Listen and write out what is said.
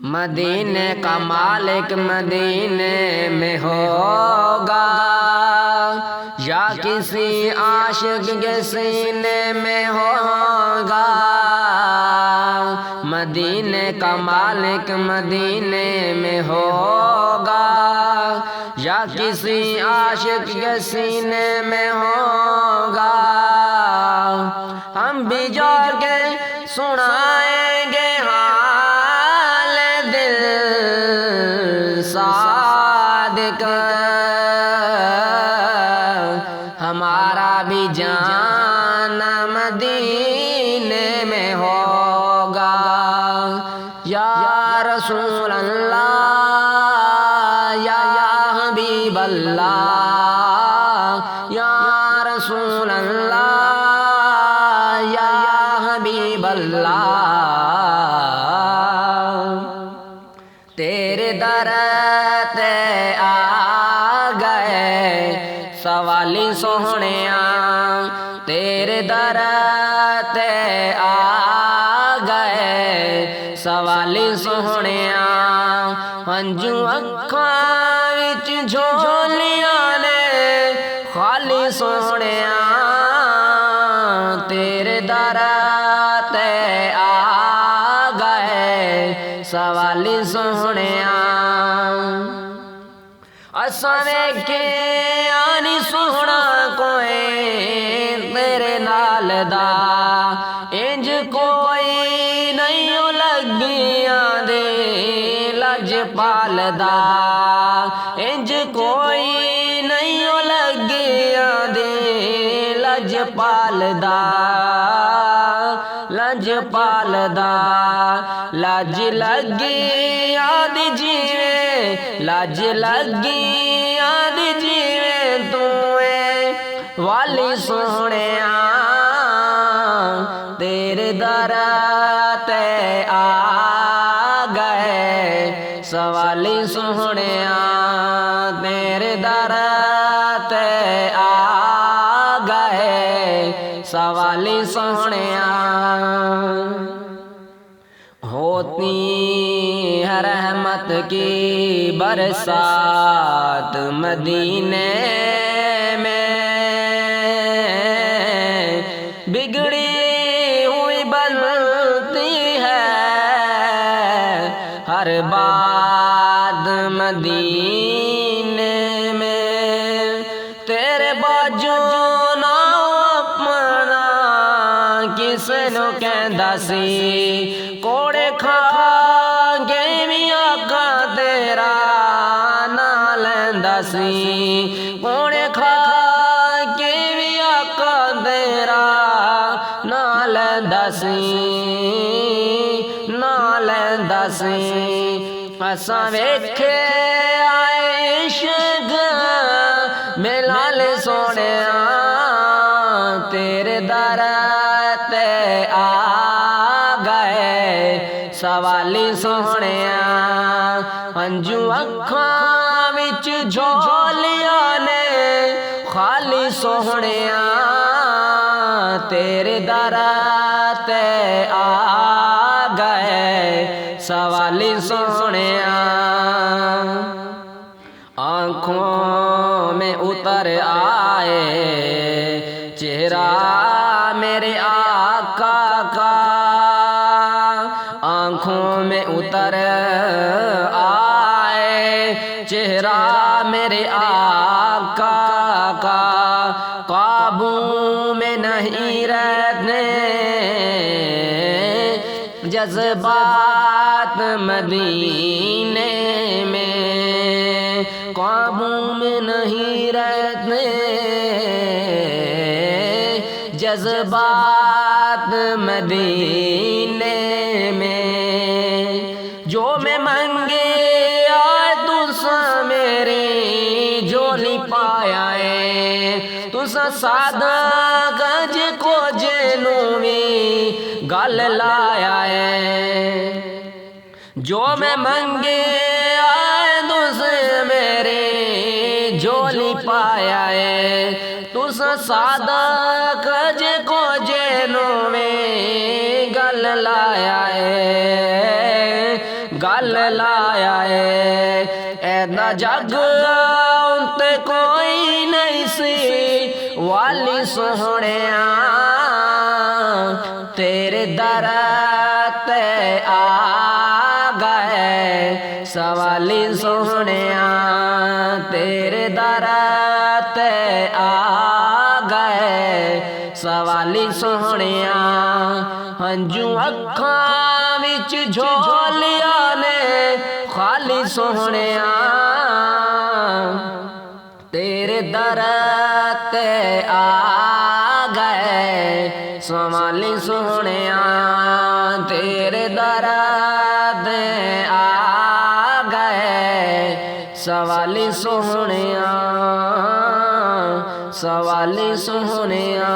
मदीने का मालिक मदीने में होगा या किसी आशिक के सीने में होगा। मदीने का मालिक मदीने में होगा या किसी आशिक के सीने में होगा। हम भी जोड़ के सुनाएंगे हाल दिल सादिक, हमारा भी जाना मदीने में होगा। या रसूल अल्लाह या हबीब अल्लाह, या रसूल अल्लाह या हबीब अल्लाह। तेरे दर ते आ गए सवाली सोहणिया, तेरे दर ते आ गए सवाली सोहणिया। हंजू अखां विच झोलियां ने खाली सोहणिया, तेरे दर ते आ गए सवाली सोहणिया। असां वेखे आनी सोहना कोई तेरे नाल दा, इंज कोई नहीं लगियां दे लजपाल दा, इंज कोई नहीं लगियां दे लजपाल दा, लजपाल दा। लाज लगी याद जीवे, लाज लगी याद जीवे तू वाली सोहणिया। तेरे दर ते आ गए सवाली सोहणिया, तेरे दर ते आ गए सवाली सोहणिया। होती है रहमत की बरसात मदीने में, बिगड़ी हुई बनती है हर बात मदीने में। तेरे बाजू ना अपना किसे नु कहंदा सी, कोड़े खा के भी आका तेरा ना लैंदा सी, कोड़े खा के भी आका तेरा ना लैंदा सी, ना लैंदा सी। असां वेखे आए इश्क मिलाल सोहणिया, तेरे दर ते आ गए सवाली सोहणिया। हंजू अखां विच झोलियां ने खाली सोहणिया, तेरे दर ते आ गए सवाली सोहणिया। आँखों में उतर आए चेहरा मेरे आका का, आँखों में उतर आए चेहरा मेरे आका का। काबू में नहीं रहने जज्बात मदीने में, काबू में नहीं रहने जज्बात मदीने में। जो मैं मंगे आए तुसा मेरी झोली पाया है, तुसा सादा गज को जेनू भी गल लाया है। जो मैं मंगे आए तुसे मेरे झोली पाया है, तुसा सादा गज को जेनू में गल लाया है, गल लाया है। ऐदा जग उनते कोई नहीं सी वाली सोहणिया तेरे दर ते आ गए सवाली सोहणिया तेरे दर ते आ गए सवाली सोहणिया। हंजू अखां विच झोलिया ने खाली सोहणिया तेरे दर ते आ गए सवाली सोहणिया तेरे दर ते आ गए सवाली सोहणिया सवाली सोहणिया।